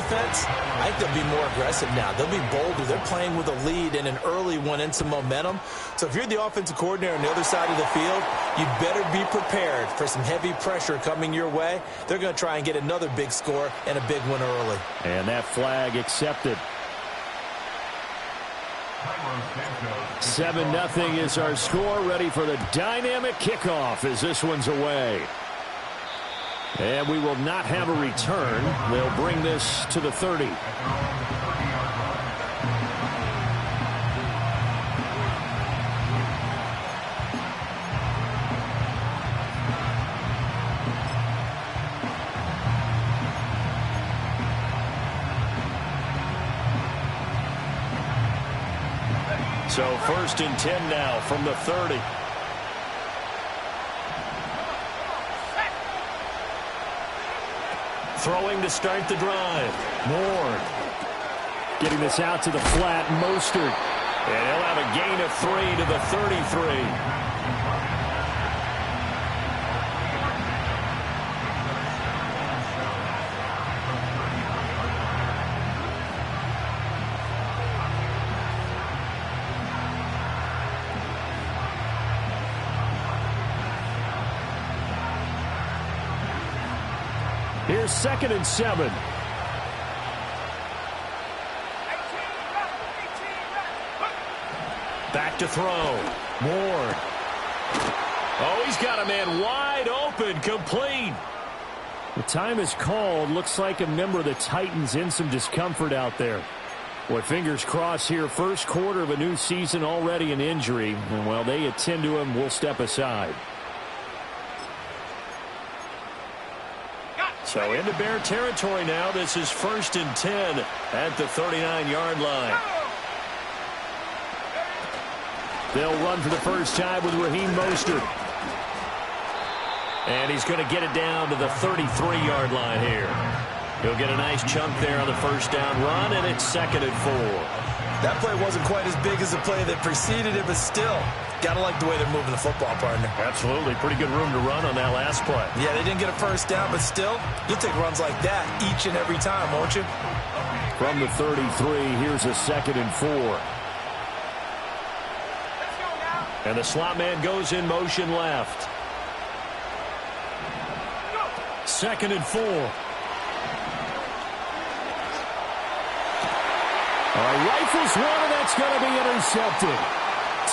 defense, I think they'll be more aggressive now. They'll be bolder. They're playing with a lead and an early one and some momentum. So if you're the offensive coordinator on the other side of the field, you better be prepared for some heavy pressure coming your way. They're going to try and get another big score and a big one early. And that flag accepted. 7-0 is our score. Ready for the dynamic kickoff as this one's away. And we will not have a return. They'll bring this to the 30. So 1st and 10 now from the 30. Throwing to start the drive. Moore getting this out to the flat. Mostert. And he'll have a gain of 3 to the 33. Here's 2nd and 7. Back to throw. Moore. Oh, he's got a man wide open, complete. The time is called. Looks like a member of the Titans in some discomfort out there. Boy, fingers crossed here. First quarter of a new season, already an injury. And while they attend to him, we'll step aside. So into Bear territory now. This is 1st and 10 at the 39-yard line. They'll run for the first time with Raheem Mostert. And he's going to get it down to the 33-yard line here. He'll get a nice chunk there on the first down run, and it's 2nd and 4. That play wasn't quite as big as the play that preceded it, but still, got to like the way they're moving the football, partner. Absolutely. Pretty good room to run on that last play. Yeah, they didn't get a first down, but still, you'll take runs like that each and every time, won't you? From the 33, here's a 2nd and 4. And the slot man goes in motion left. 2nd and 4. Rifles one, and that's going to be intercepted.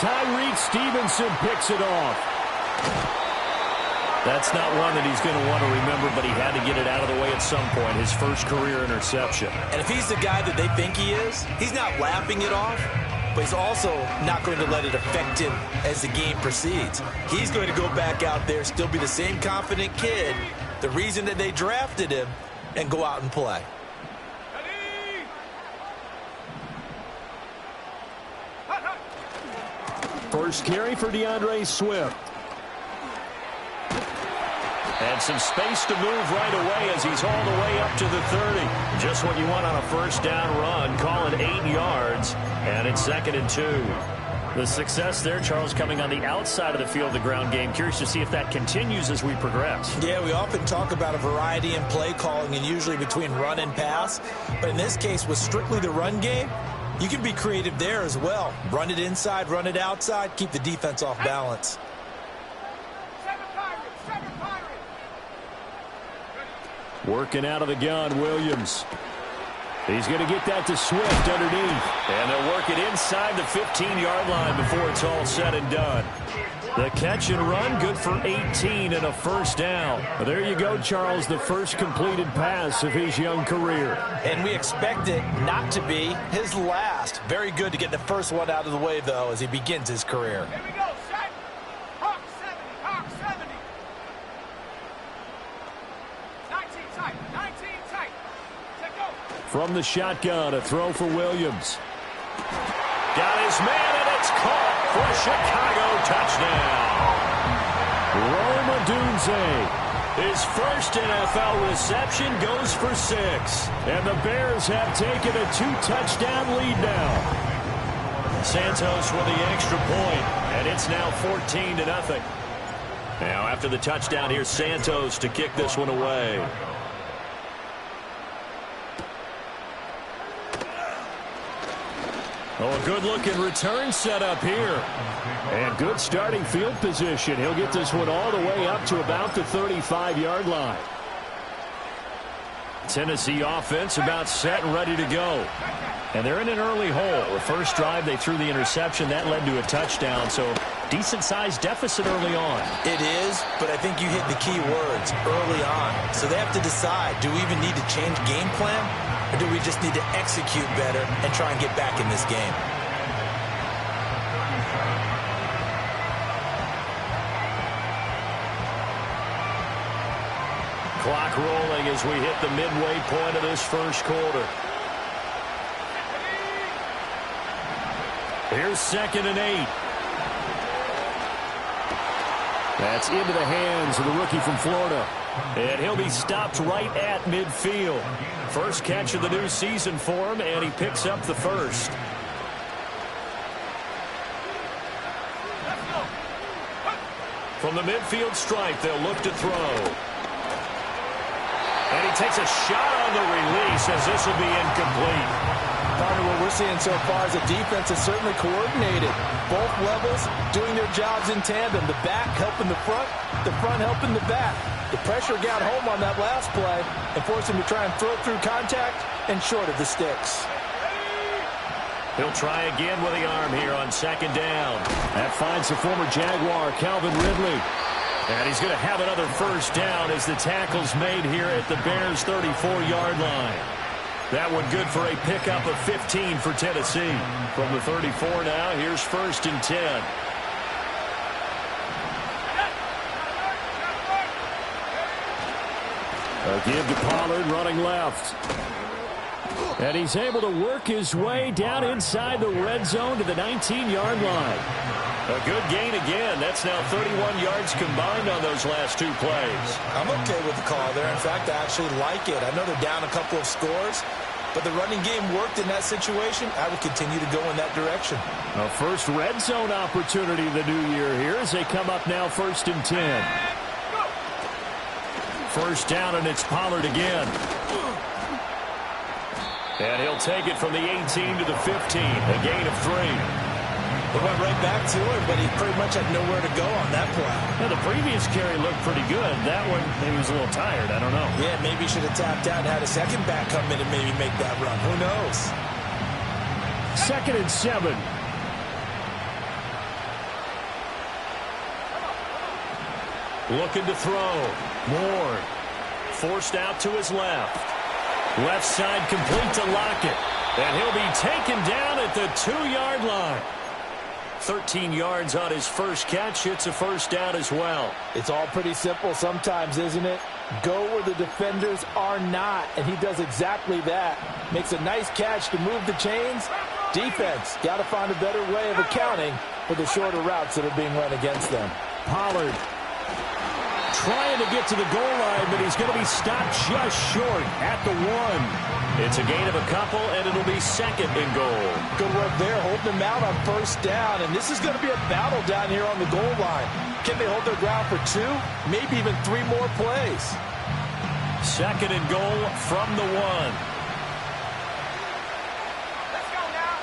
Tyreek Stevenson picks it off. That's not one that he's going to want to remember, but he had to get it out of the way at some point. His first career interception. And if he's the guy that they think he is, he's not laughing it off, but he's also not going to let it affect him as the game proceeds. He's going to go back out there, still be the same confident kid, the reason that they drafted him, and go out and play. First carry for DeAndre Swift. And some space to move right away as he's all the way up to the 30. Just what you want on a first down run. Call it 8 yards. And it's 2nd and 2. The success there, Charles, coming on the outside of the field, the ground game. Curious to see if that continues as we progress. Yeah, we often talk about a variety in play calling and usually between run and pass. But in this case, with strictly the run game, you can be creative there as well. Run it inside, run it outside, keep the defense off balance. Working out of the gun, Williams. He's going to get that to Swift underneath. And they'll work it inside the 15-yard line before it's all said and done. The catch and run, good for 18 and a first down. Well, there you go, Charles, the first completed pass of his young career. And we expect it not to be his last. Very good to get the first one out of the way, though, as he begins his career. Here we go, set. Hawk 70, Hawk 70. 19 tight, 19 tight. Let go. From the shotgun, a throw for Williams. Got his man, and it's caught for a Chicago touchdown. Rome Odunze. His first NFL reception goes for 6. And the Bears have taken a 2-touchdown lead now. Santos with the extra point, and it's now 14-0. Now after the touchdown, here's Santos to kick this one away. Oh, a good-looking return set up here. And good starting field position. He'll get this one all the way up to about the 35-yard line. Tennessee offense about set and ready to go. And they're in an early hole. The first drive, they threw the interception. That led to a touchdown. So decent-sized deficit early on. It is, but I think you hit the key words, early on. So they have to decide, do we even need to change game plan? Or do we just need to execute better and try and get back in this game? Clock rolling as we hit the midway point of this first quarter. Here's 2nd and 8. That's into the hands of the rookie from Florida. And he'll be stopped right at midfield. First catch of the new season for him, and he picks up the first. From the midfield stripe, they'll look to throw. And he takes a shot on the release as this will be incomplete. Partner, what we're seeing so far is the defense is certainly coordinated. Both levels doing their jobs in tandem. The back helping the front helping the back. The pressure got home on that last play and forced him to try and throw through contact and short of the sticks. He'll try again with the arm here on 2nd down. That finds the former Jaguar, Calvin Ridley. And he's going to have another first down as the tackle's made here at the Bears' 34-yard line. That one good for a pickup of 15 for Tennessee. From the 34 now, here's 1st and 10. A give to Pollard running left. And he's able to work his way down inside the red zone to the 19-yard line. A good gain again. That's now 31 yards combined on those last 2 plays. I'm okay with the call there. In fact, I actually like it. I know they're down a couple of scores, but the running game worked in that situation. I would continue to go in that direction. A first red zone opportunity the new year here as they come up now 1st and 10. First down, and it's Pollard again. And he'll take it from the 18 to the 15. A gain of 3. They went right back to him, but he pretty much had nowhere to go on that play. Now, the previous carry looked pretty good. That one, maybe he was a little tired. I don't know. Yeah, maybe he should have tapped out and had a second back come in and maybe make that run. Who knows? 2nd and 7. Looking to throw. Moore. Forced out to his left. Left side complete to Lockett. And he'll be taken down at the 2-yard line. 13 yards on his first catch. It's a first down as well. It's all pretty simple sometimes, isn't it? Go where the defenders are not, and he does exactly that. Makes a nice catch to move the chains. Defense, got to find a better way of accounting for the shorter routes that are being run against them. Pollard trying to get to the goal line, but he's going to be stopped just short at the 1. It's a gain of a couple, and it'll be 2nd and goal. Good work there, holding them out on first down, and this is going to be a battle down here on the goal line. Can they hold their ground for 2, maybe even 3 more plays? 2nd and goal from the 1. Let's go now.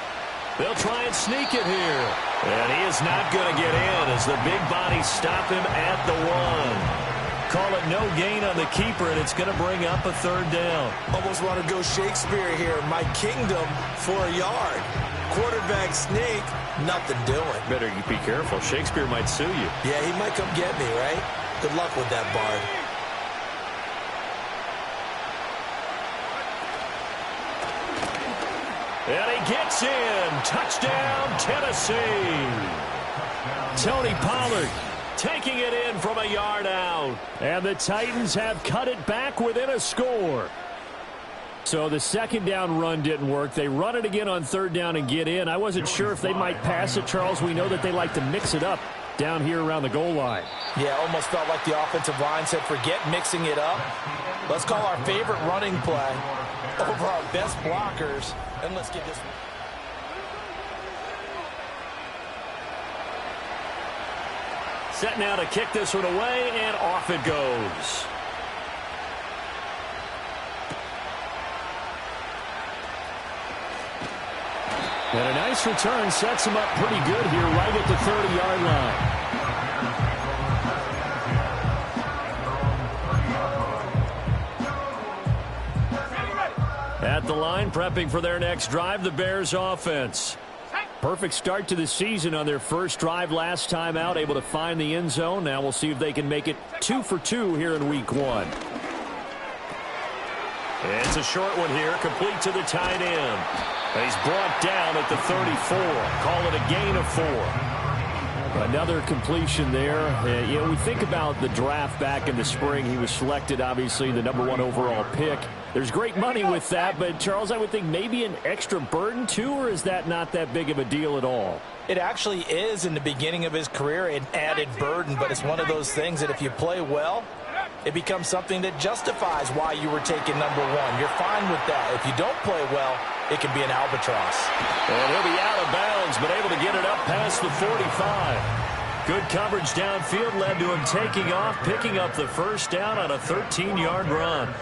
They'll try and sneak it here. And he is not going to get in as the big bodies stop him at the 1. Call it no gain on the keeper, and it's going to bring up a 3rd down. Almost want to go Shakespeare here. My kingdom for a yard. Quarterback sneak, nothing doing. Better be careful. Shakespeare might sue you. Yeah, he might come get me, right? Good luck with that, Bard. And he gets in. Touchdown, Tennessee. Tony Pollard taking it in from a yard out. And the Titans have cut it back within a score. So the 2nd down run didn't work. They run it again on 3rd down and get in. I wasn't sure if they might pass it, Charles. We know that they like to mix it up down here around the goal line. Yeah, almost felt like the offensive line said, forget mixing it up. Let's call our favorite running play over our best blockers, and let's get this one. Set now to kick this one away, and off it goes. And a nice return sets him up pretty good here right at the 30-yard line. At the line, prepping for their next drive, the Bears offense. Perfect start to the season on their first drive last time out, able to find the end zone. Now we'll see if they can make it 2 for 2 here in week 1. It's a short one here, complete to the tight end. He's brought down at the 34. Call it a gain of 4. Another completion there. We think about the draft back in the spring. He was selected, obviously, the #1 overall pick. There's great money with that, but, Charles, I would think maybe an extra burden, too, or is that not that big of a deal at all? It actually is in the beginning of his career an added burden, but it's one of those things that if you play well, it becomes something that justifies why you were taken #1. You're fine with that. If you don't play well, it can be an albatross. And he'll be out of bounds, but able to get it up past the 45. Good coverage downfield led to him taking off, picking up the first down on a 13-yard run.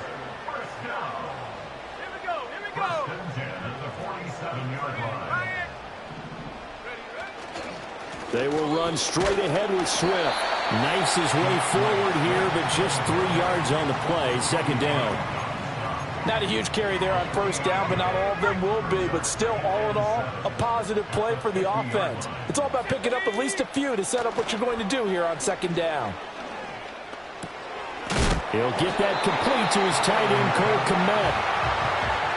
They will run straight ahead with Swift. Knifes his way forward here, but just 3 yards on the play. Second down. Not a huge carry there on first down, but not all of them will be. But still, all in all, a positive play for the offense. It's all about picking up at least a few to set up what you're going to do here on second down. He'll get that complete to his tight end, Cole Kmet.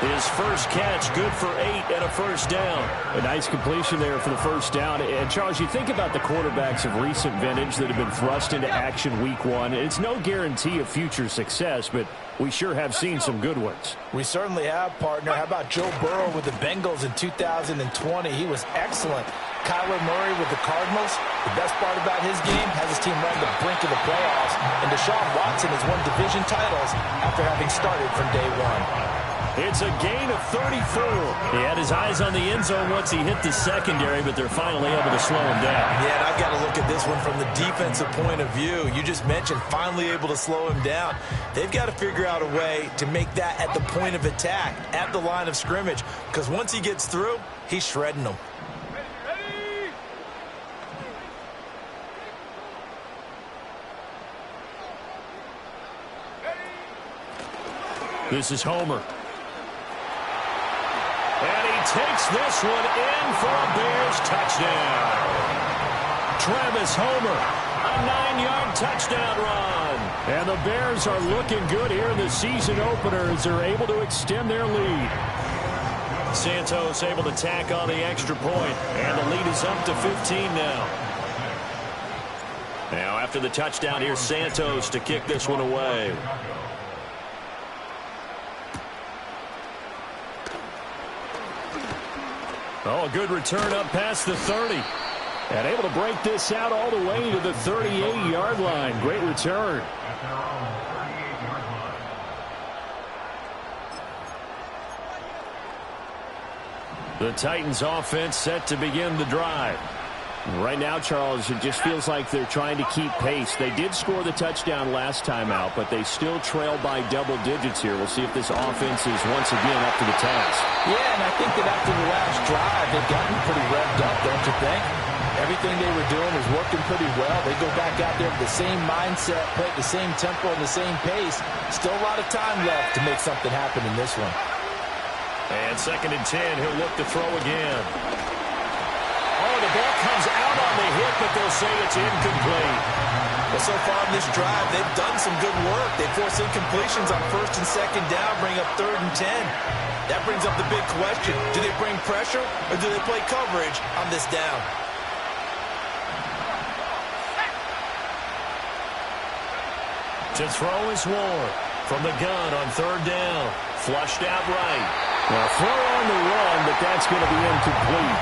His first catch, good for 8 and a first down. A nice completion there for the first down. And, Charles, you think about the quarterbacks of recent vintage that have been thrust into action week 1. It's no guarantee of future success, but we sure have seen some good ones. We certainly have, partner. How about Joe Burrow with the Bengals in 2020? He was excellent. Kyler Murray with the Cardinals. The best part about his game has his team right on the brink of the playoffs. And Deshaun Watson has won division titles after having started from day 1. It's a gain of 34. He had his eyes on the end zone once he hit the secondary, but they're finally able to slow him down. Yeah, and I've got to look at this one from the defensive point of view. You just mentioned finally able to slow him down. They've got to figure out a way to make that at the point of attack, at the line of scrimmage, because once he gets through, he's shredding them. This is Homer. And he takes this one in for a Bears touchdown. Travis Homer, a 9-yard touchdown run. And the Bears are looking good here in the season opener as they're able to extend their lead. Santos able to tack on the extra point, and the lead is up to 15 now. Now after the touchdown, here's Santos to kick this one away. Oh, a good return up past the 30. And able to break this out all the way to the 38-yard line. Great return. The Titans offense set to begin the drive. Right now, Charles, it just feels like they're trying to keep pace. They did score the touchdown last time out, but they still trail by double digits here. We'll see if this offense is once again up to the task. Yeah, and I think that after the last drive, they've gotten pretty revved up, don't you think? Everything they were doing was working pretty well. They go back out there with the same mindset, play at the same tempo and the same pace. Still a lot of time left to make something happen in this one. And 2nd and 10, he'll look to throw again. Oh, the ball comes out on the hit, but they'll say it's incomplete. Well, so far in this drive, they've done some good work. They force incompletions on 1st and 2nd down, bring up 3rd and 10. That brings up the big question. Do they bring pressure or do they play coverage on this down? To throw is Ward from the gun on 3rd down. Flushed out right. Well, throw on the run, but that's going to be incomplete.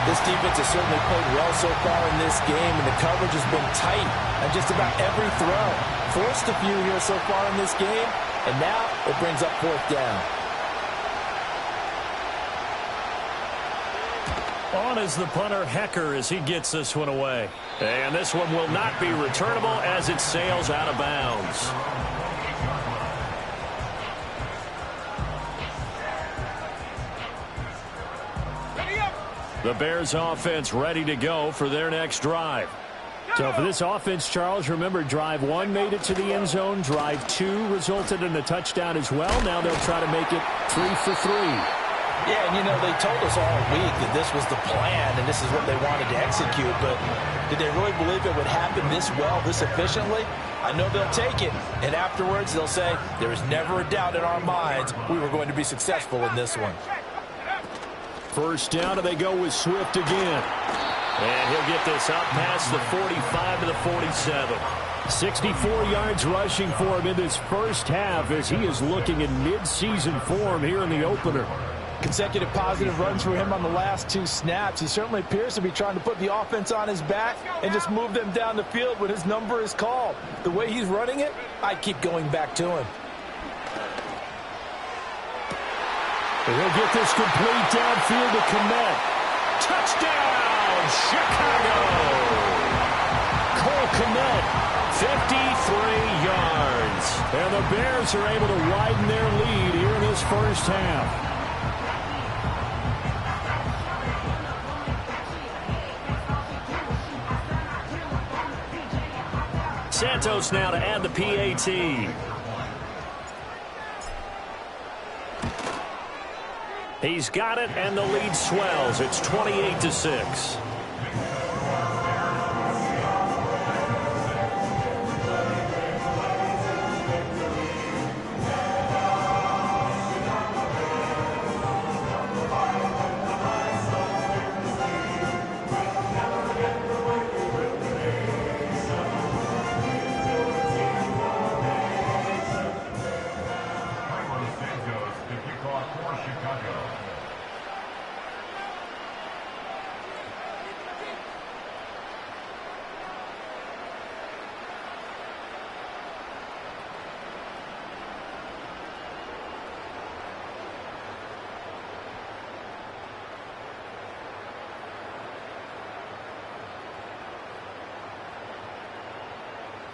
This defense has certainly played well so far in this game, and the coverage has been tight on just about every throw. Forced a few here so far in this game, and now it brings up 4th down. On is the punter, Hecker, as he gets this one away. And this one will not be returnable as it sails out of bounds. The Bears offense ready to go for their next drive. So for this offense, Charles, remember, drive 1 made it to the end zone. Drive 2 resulted in a touchdown as well. Now they'll try to make it 3 for 3. Yeah, and, you know, they told us all week that this was the plan and this is what they wanted to execute. But did they really believe it would happen this well, this efficiently? I know they'll take it. And afterwards, they'll say, there was never a doubt in our minds we were going to be successful in this one. First down, and they go with Swift again. And he'll get this up past the 45 to the 47. 64 yards rushing for him in this first half as he is looking in mid-season form here in the opener. Consecutive positive runs for him on the last 2 snaps. He certainly appears to be trying to put the offense on his back and just move them down the field when his number is called. The way he's running it, I keep going back to him. And he'll get this complete downfield to Kmet. Touchdown, Chicago! Cole Kmet, 53 yards. And the Bears are able to widen their lead here in this first half. Santos now to add the PAT. He's got it, and the lead swells. It's 28-6.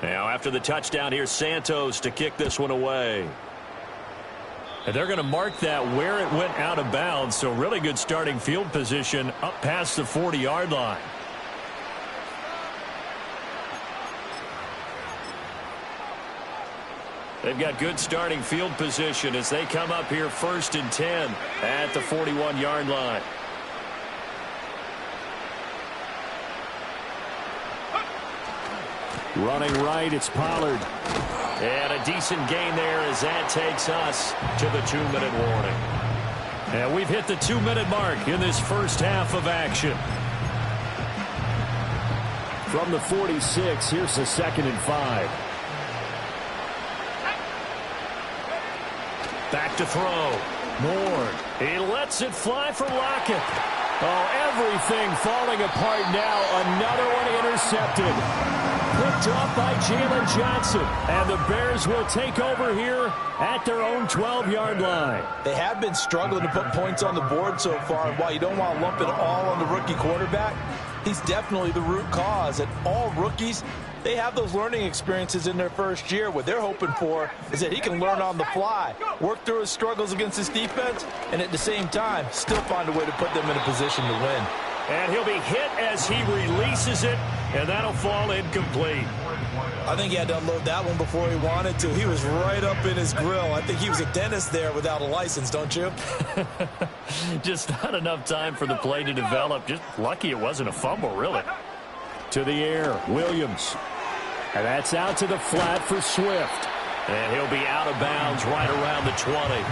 Now, after the touchdown, here's Santos to kick this one away. And they're going to mark that where it went out of bounds, so really good starting field position up past the 40-yard line. They've got good starting field position as they come up here 1st and 10 at the 41-yard line. Running right, it's Pollard. And a decent gain there as that takes us to the 2-minute warning. And we've hit the 2-minute mark in this first half of action. From the 46, here's the 2nd and 5. Back to throw. Moore. He lets it fly for Lockett. Oh, everything falling apart now. Another one intercepted. Picked up by Jalen Johnson. And the Bears will take over here at their own 12-yard line. They have been struggling to put points on the board so far. And while you don't want to lump it all on the rookie quarterback, he's definitely the root cause. And all rookies, they have those learning experiences in their first year. What they're hoping for is that he can learn on the fly, work through his struggles against his defense, and at the same time, still find a way to put them in a position to win. And he'll be hit as he releases it, and that'll fall incomplete. I think he had to unload that one before he wanted to. He was right up in his grill. I think he was a dentist there without a license, don't you? Just not enough time for the play to develop. Just lucky it wasn't a fumble, really. To the air, Williams. And that's out to the flat for Swift. And he'll be out of bounds right around the 20.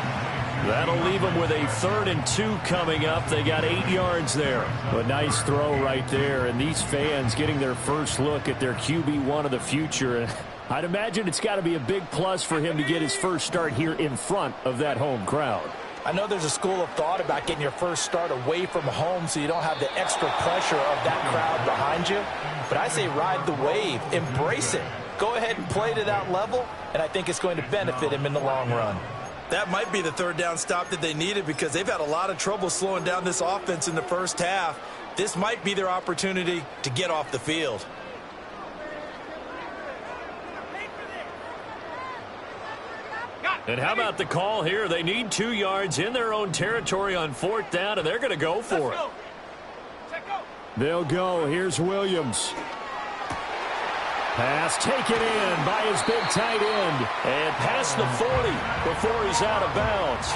That'll leave them with a 3rd and 2 coming up. They got 8 yards there. A nice throw right there. And these fans getting their first look at their QB1 of the future. I'd imagine it's got to be a big plus for him to get his first start here in front of that home crowd. I know there's a school of thought about getting your first start away from home so you don't have the extra pressure of that crowd behind you. But I say ride the wave. Embrace it. Go ahead and play to that level, and I think it's going to benefit him in the long run. That might be the 3rd down stop that they needed because they've had a lot of trouble slowing down this offense in the first half. This might be their opportunity to get off the field. And how about the call here? They need 2 yards in their own territory on 4th down, and they're going to go for it. They'll go. Here's Williams. Pass taken in by his big tight end. And past the 40 before he's out of bounds.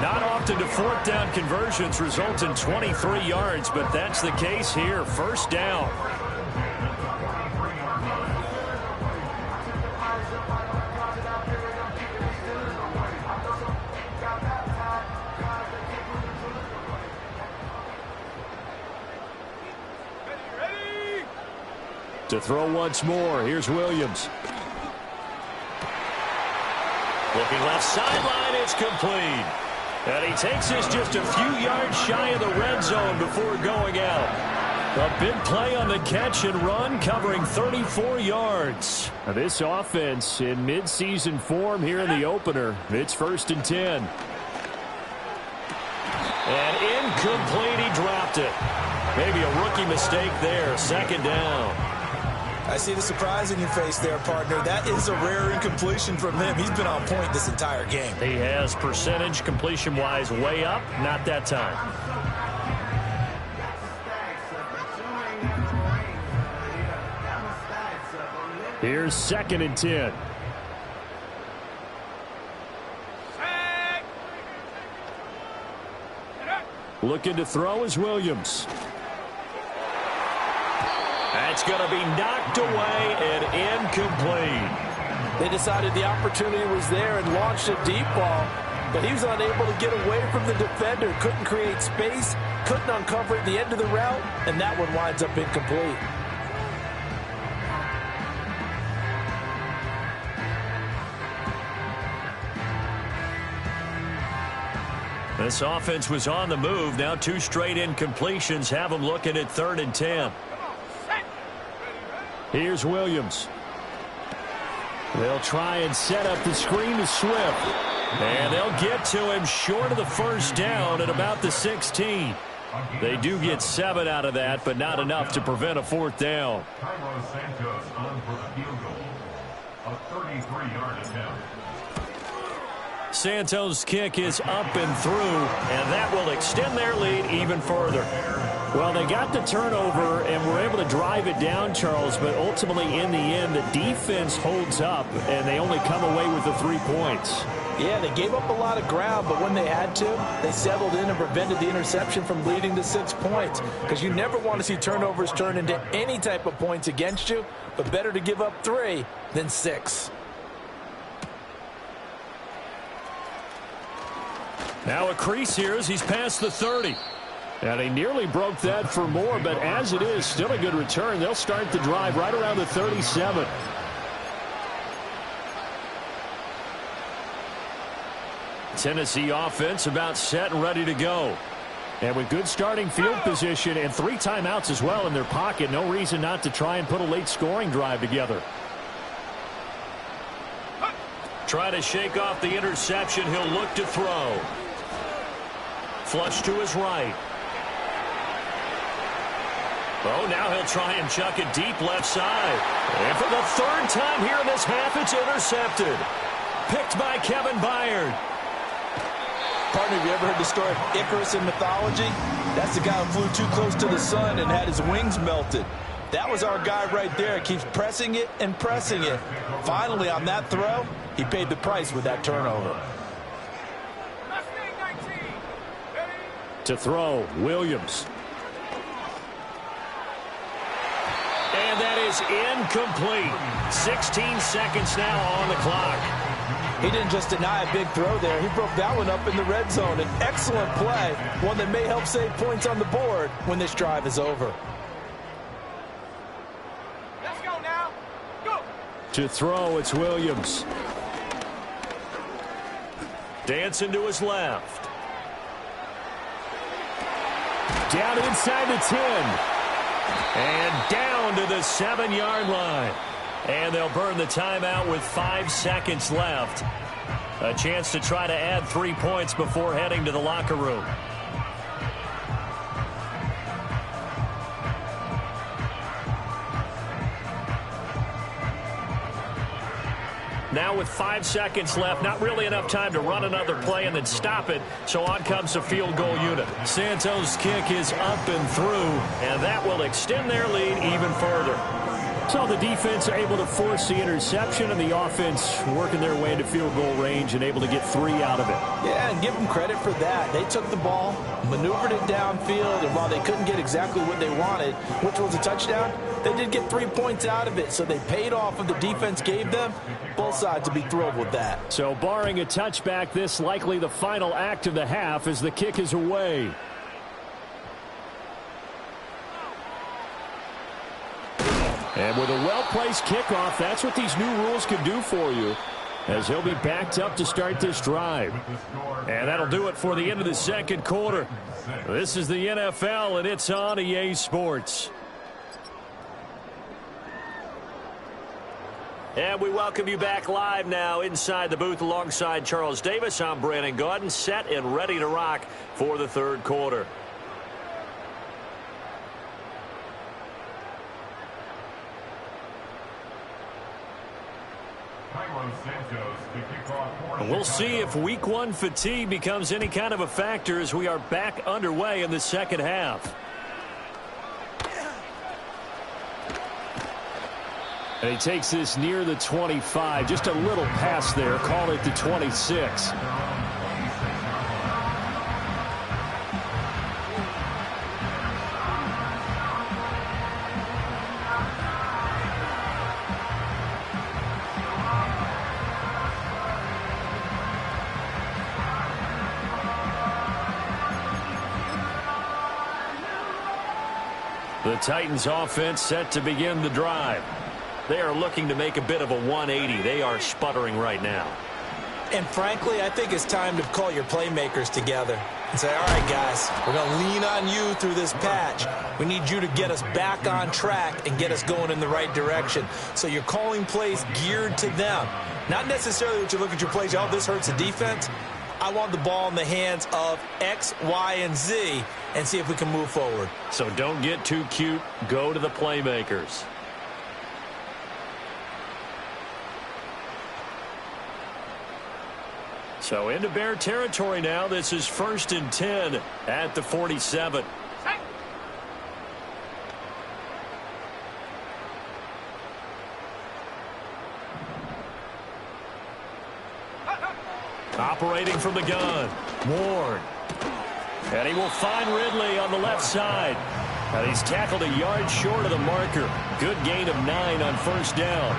Not often do fourth down conversions result in 23 yards, but that's the case here. First down. To throw once more. Here's Williams. Looking left sideline, it's complete. And he takes this just a few yards shy of the red zone before going out. A big play on the catch and run, covering 34 yards. Now this offense in midseason form here in the opener. It's 1st and 10. And incomplete, he dropped it. Maybe a rookie mistake there. 2nd down. I see the surprise in your face there, partner. That is a rare incompletion from him. He's been on point this entire game. He has percentage completion-wise way up. Not that time. Here's 2nd and 10. Looking to throw is Williams. That's going to be knocked away and incomplete. They decided the opportunity was there and launched a deep ball, but he was unable to get away from the defender, couldn't create space, couldn't uncover at the end of the route, and that one winds up incomplete. This offense was on the move. Now 2 straight incompletions have them looking at 3rd and 10. Here's Williams. They'll try and set up the screen to Swift. And they'll get to him short of the first down at about the 16. They do get 7 out of that, but not enough to prevent a 4th down. Santos' kick is up and through, and that will extend their lead even further. Well, they got the turnover and were able to drive it down, Charles, but ultimately in the end, the defense holds up, and they only come away with the 3 points. Yeah, they gave up a lot of ground, but when they had to, they settled in and prevented the interception from leading to 6 points. Because you never want to see turnovers turn into any type of points against you, but better to give up 3 than 6. Now a crease here as he's past the 30. And he nearly broke that for more, but as it is, still a good return. They'll start the drive right around the 37. Tennessee offense about set and ready to go. And with good starting field position and 3 timeouts as well in their pocket, no reason not to try and put a late scoring drive together. Try to shake off the interception. He'll look to throw. Flush to his right. Oh, now he'll try and chuck it deep left side. And for the 3rd time here in this half, it's intercepted. Picked by Kevin Byard. Partner, have you ever heard the story of Icarus in mythology? That's the guy who flew too close to the sun and had his wings melted. That was our guy right there. Keeps pressing it and pressing it. Finally, on that throw, he paid the price with that turnover. To throw, Williams. And that is incomplete. 16 seconds now on the clock. He didn't just deny a big throw there. He broke that one up in the red zone. An excellent play, one that may help save points on the board when this drive is over. Let's go now. Go. To throw, it's Williams. Dancing to his left. Down inside the 10. And down to the 7-yard line. And they'll burn the timeout with 5 seconds left. A chance to try to add 3 points before heading to the locker room. Now with 5 seconds left, not really enough time to run another play and then stop it. So on comes the field goal unit. Santos' kick is up and through, and that will extend their lead even further. So the defense able to force the interception, and the offense working their way into field goal range and able to get 3 out of it. Yeah, and give them credit for that. They took the ball, maneuvered it downfield, and while they couldn't get exactly what they wanted, which was a touchdown, they did get 3 points out of it. So they paid off what the defense gave them. Both sides to be thrilled with that. So barring a touchback, this likely the final act of the half as the kick is away. And with a well-placed kickoff, that's what these new rules can do for you, as he'll be backed up to start this drive. And that'll do it for the end of the second quarter. This is the NFL, and it's on EA Sports. And we welcome you back live now inside the booth alongside Charles Davis. I'm Brandon Gaudin, set and ready to rock for the third quarter. We'll see if week 1 fatigue becomes any kind of a factor as we are back underway in the second half. And he takes this near the 25. Just a little pass there. Call it the 26. The Titans offense set to begin the drive. They are looking to make a bit of a 180. They are sputtering right now. And frankly, I think it's time to call your playmakers together and say, all right, guys, we're going to lean on you through this patch. We need you to get us back on track and get us going in the right direction. So you're calling plays geared to them. Not necessarily what you look at your plays, oh, this hurts the defense. I want the ball in the hands of X, Y, and Z and see if we can move forward. So don't get too cute. Go to the playmakers. So into Bear territory now. This is 1st and 10 at the 47. Operating from the gun, Ward. And he will find Ridley on the left side. And he's tackled a yard short of the marker. Good gain of 9 on first down.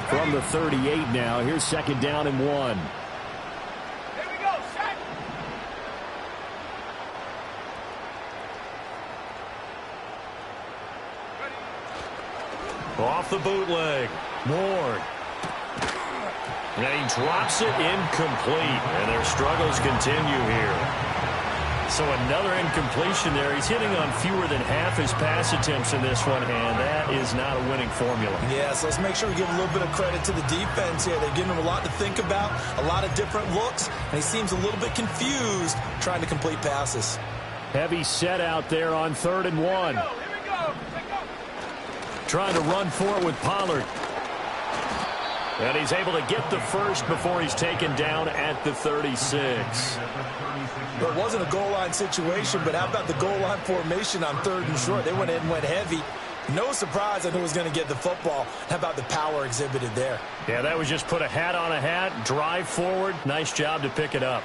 From the 38 now, here's 2nd down and 1. Off the bootleg, Ward. And he drops it incomplete. And their struggles continue here. So another incompletion there. He's hitting on fewer than half his pass attempts in this one, and that is not a winning formula. Yeah, so let's make sure we give a little bit of credit to the defense here. They're giving him a lot to think about, a lot of different looks, and he seems a little bit confused trying to complete passes. Heavy set out there on 3rd and 1. Trying to run for it with Pollard. And he's able to get the first before he's taken down at the 36. It wasn't a goal line situation, but how about the goal line formation on 3rd and short? They went in and went heavy. No surprise on who was going to get the football. How about the power exhibited there? Yeah, that was just put a hat on a hat, drive forward. Nice job to pick it up.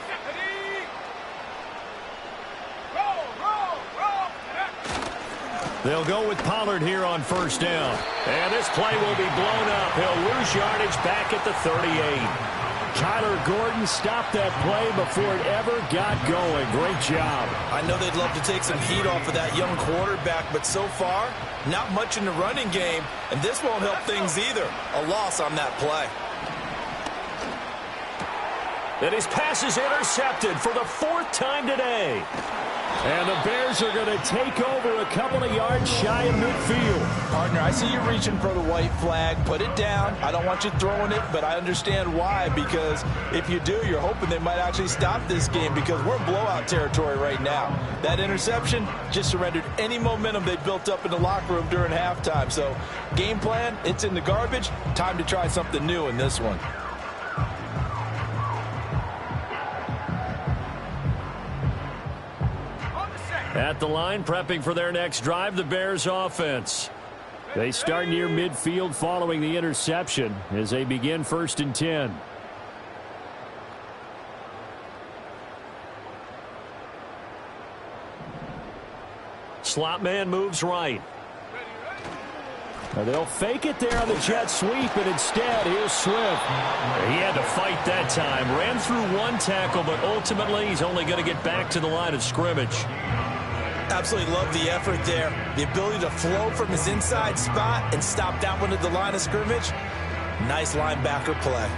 They'll go with Pollard here on 1st down. And this play will be blown up. He'll lose yardage back at the 38. Kyler Gordon stopped that play before it ever got going. Great job. I know they'd love to take some heat off of that young quarterback, but so far, not much in the running game, and this won't help things either. A loss on that play. And his pass is intercepted for the 4th time today. And the Bears are going to take over a couple of yards shy of midfield. Partner, I see you reaching for the white flag. Put it down. I don't want you throwing it, but I understand why, because if you do, you're hoping they might actually stop this game, because we're in blowout territory right now. That interception just surrendered any momentum they built up in the locker room during halftime. So game plan, it's in the garbage. Time to try something new in this one. At the line, prepping for their next drive, the Bears offense. They start near midfield following the interception as they begin 1st and 10. Slot man moves right. They'll fake it there on the jet sweep, and instead, here's Swift. He had to fight that time. Ran through one tackle, but ultimately, he's only going to get back to the line of scrimmage. Absolutely love the effort there. The ability to flow from his inside spot and stop that one at the line of scrimmage. Nice linebacker play.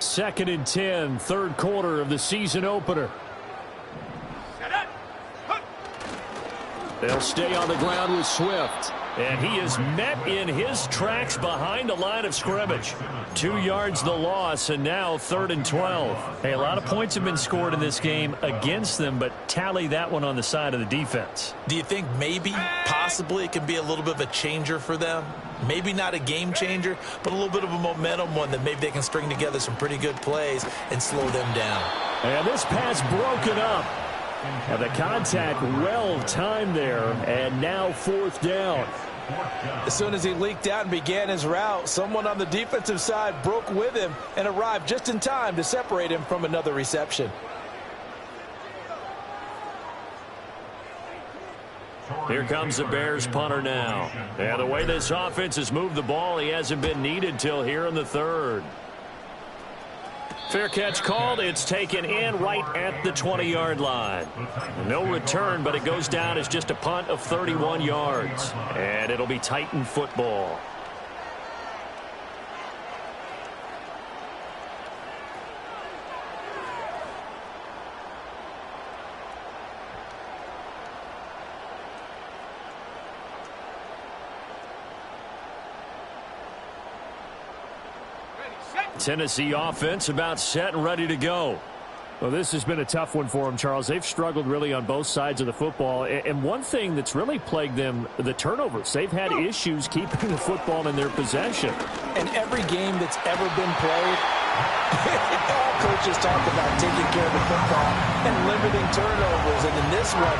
Second and 10, third quarter of the season opener. They'll stay on the ground with Swift. And he is met in his tracks behind the line of scrimmage. 2 yards the loss, and now 3rd and 12. Hey, a lot of points have been scored in this game against them, but tally that one on the side of the defense. Do you think maybe, possibly, it can be a little bit of a changer for them? Maybe not a game changer, but a little bit of a momentum one that maybe they can string together some pretty good plays and slow them down. And this pass broken up. And the contact well timed there, and now 4th down. As soon as he leaked out and began his route, someone on the defensive side broke with him and arrived just in time to separate him from another reception. Here comes the Bears punter now. And the way this offense has moved the ball, he hasn't been needed till here in the 3rd. Fair catch called. It's taken in right at the 20-yard line. No return, but it goes down as just a punt of 31 yards. And it'll be Titan football. Tennessee offense about set and ready to go. Well, this has been a tough one for them, Charles. They've struggled really on both sides of the football. And one thing that's really plagued them, the turnovers. They've had issues keeping the football in their possession. And every game that's ever been played, all coaches talk about taking care of the football and limiting turnovers. And in this one,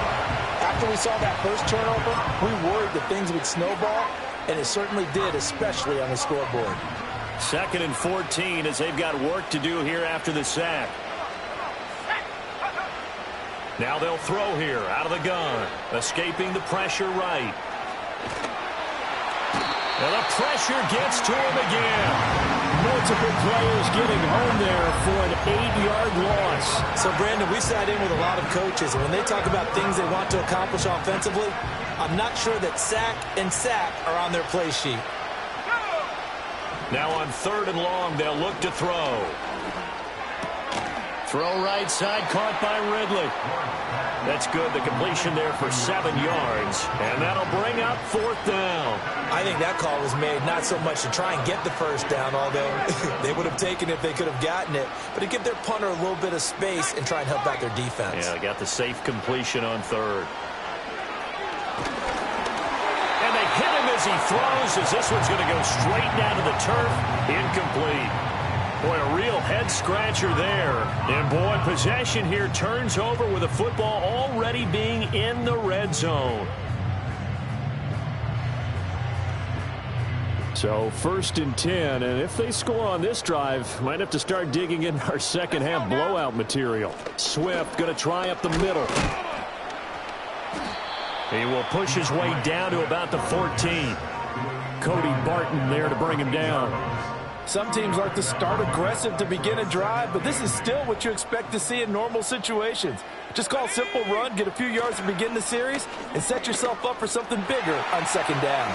after we saw that first turnover, we worried that things would snowball, and it certainly did, especially on the scoreboard. 2nd and 14 as they've got work to do here after the sack. Now they'll throw here out of the gun. Escaping the pressure right. And the pressure gets to him again. Multiple players getting home there for an 8-yard loss. So, Brandon, we sat in with a lot of coaches, and when they talk about things they want to accomplish offensively, I'm not sure that sack and sack are on their play sheet. Now on 3rd and long, they'll look to throw. Throw right side, caught by Ridley. That's good. The completion there for 7 yards. And that'll bring up 4th down. I think that call was made not so much to try and get the first down, although they would have taken it if they could have gotten it, but to give their punter a little bit of space and try and help out their defense. Yeah, got the safe completion on 3rd. And they hit him as he throws, as this one's going to go straight down to the turf. Incomplete. Boy, a real head-scratcher there. And, boy, possession here turns over with the football already being in the red zone. So 1st and 10, and if they score on this drive, might have to start digging in our second-half blowout material. Swift going to try up the middle. He will push his way down to about the 14. Cody Barton there to bring him down. Some teams like to start aggressive to begin a drive, but this is still what you expect to see in normal situations. Just call a simple run, get a few yards to begin the series, and set yourself up for something bigger on second down.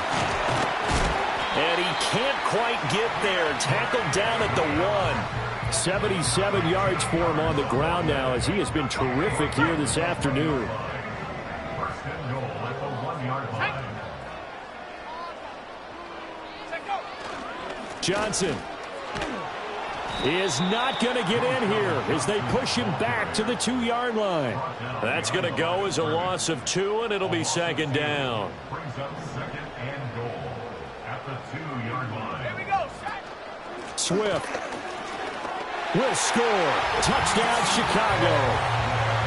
And he can't quite get there. Tackled down at the 1. 77 yards for him on the ground now, as he has been terrific here this afternoon. Johnson is not going to get in here as they push him back to the 2-yard line. That's going to go as a loss of 2, and it'll be second down. Brings up second and goal at the 2-yard line. Here we go, Swift will score. Touchdown, Chicago.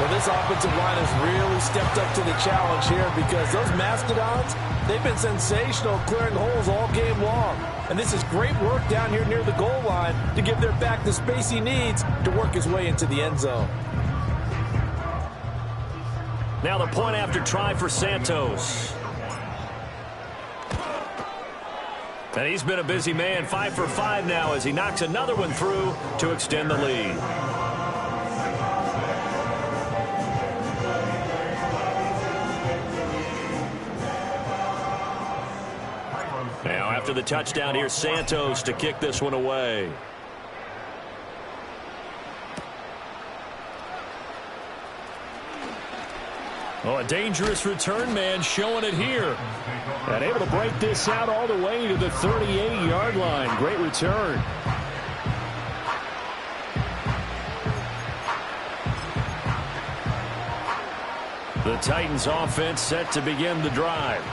Well, this offensive line has really stepped up to the challenge here because those Mastodons, they've been sensational clearing holes all game long. And this is great work down here near the goal line to give their back the space he needs to work his way into the end zone. Now the point after try for Santos. And he's been a busy man, 5 for 5 now as he knocks another one through to extend the lead. Now after the touchdown, here's Santos to kick this one away. Oh, a dangerous return man showing it here. And able to break this out all the way to the 38-yard line. Great return. The Titans offense set to begin the drive.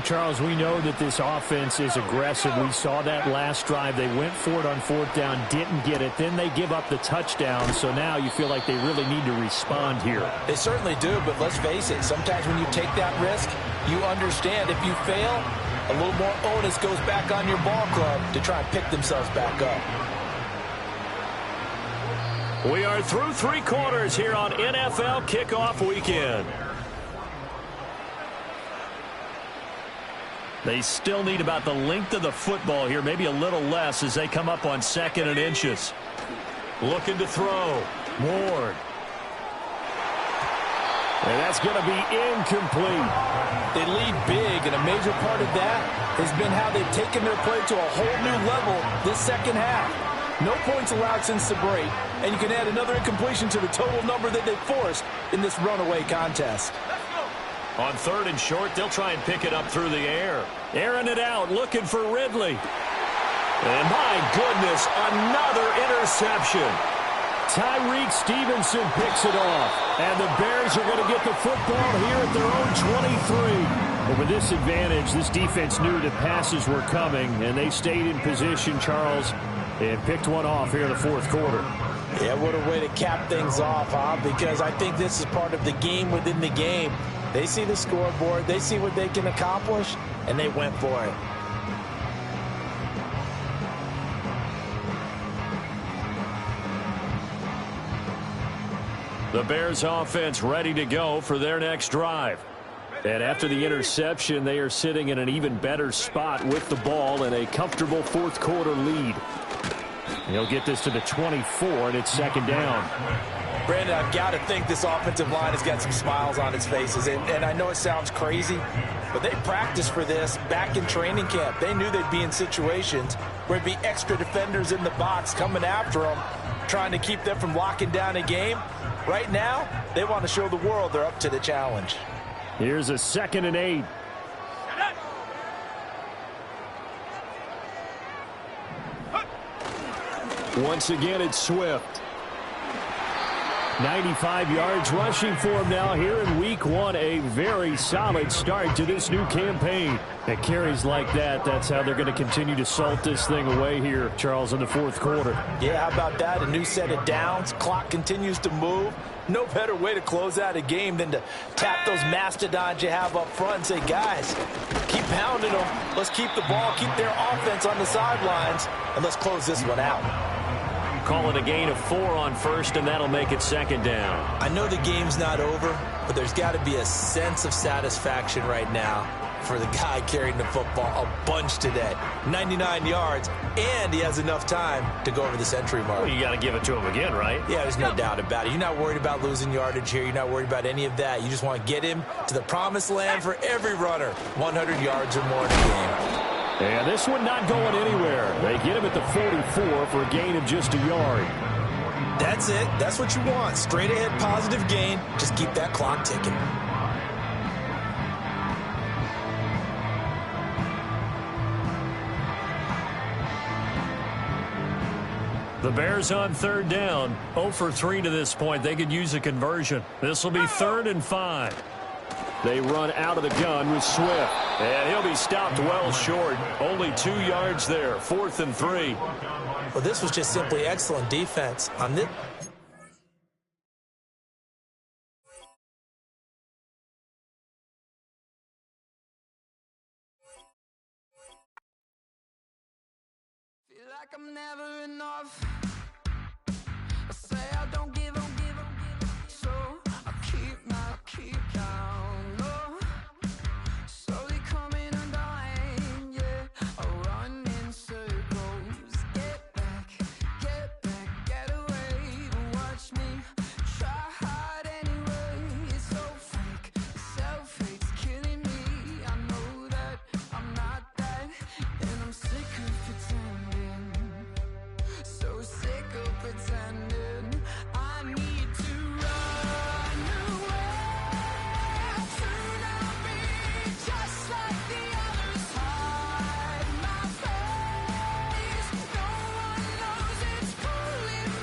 Charles, we know that this offense is aggressive. We saw that last drive. They went for it on 4th down, didn't get it. Then they give up the touchdown. So now you feel like they really need to respond here. They certainly do, but let's face it. Sometimes when you take that risk, you understand if you fail, a little more onus goes back on your ball club to try and pick themselves back up. We are through 3 quarters here on NFL Kickoff Weekend. They still need about the length of the football here, maybe a little less as they come up on 2nd and inches. Looking to throw. Ward. And that's going to be incomplete. They lead big, and a major part of that has been how they've taken their play to a whole new level this second half. No points allowed since the break, and you can add another incompletion to the total number that they forced in this runaway contest. On 3rd and short, they'll try and pick it up through the air. Airing it out, looking for Ridley. And my goodness, another interception. Tyreek Stevenson picks it off. And the Bears are going to get the football here at their own 23. But with this advantage, this defense knew that passes were coming, and they stayed in position, Charles, and picked one off here in the 4th quarter. Yeah, what a way to cap things off, huh? Because I think this is part of the game within the game. They see the scoreboard, they see what they can accomplish, and they went for it. The Bears offense ready to go for their next drive. And after the interception, they are sitting in an even better spot with the ball and a comfortable 4th quarter lead. He'll get this to the 24, and it's 2nd down. Brandon, I've got to think this offensive line has got some smiles on its faces. And I know it sounds crazy, but they practiced for this back in training camp. They knew they'd be in situations where there'd be extra defenders in the box coming after them, trying to keep them from locking down a game. Right now, they want to show the world they're up to the challenge. Here's a 2nd and 8. Once again, it's Swift. 95 yards rushing for him now here in week 1. A very solid start to this new campaign. At carries like that, that's how they're going to continue to salt this thing away here, Charles, in the 4th quarter. Yeah, how about that? A new set of downs. Clock continues to move. No better way to close out a game than to tap those mastodons you have up front and say, guys, keep pounding them. Let's keep the ball, keep their offense on the sidelines, and let's close this one out. call it a gain of 4 on first, and that'll make it second down. I know the game's not over, but there's got to be a sense of satisfaction right now for the guy carrying the football a bunch today. 99 yards, and he has enough time to go over the century mark. Well, you got to give it to him again, right? Yeah, there's no doubt about it. You're not worried about losing yardage here. You're not worried about any of that. You just want to get him to the promised land for every runner. 100 yards or more in a game. And this one not going anywhere. They get him at the 44 for a gain of just a yard. That's it. That's what you want. Straight ahead positive gain. Just keep that clock ticking. The Bears on third down. 0 for 3 to this point. They could use a conversion. This will be 3rd and 5. They run out of the gun with Swift. And he'll be stopped well short. Only 2 yards there. 4th and 3. Well, this was just simply excellent defense. On this. Feel like I'm never enough. I say I don't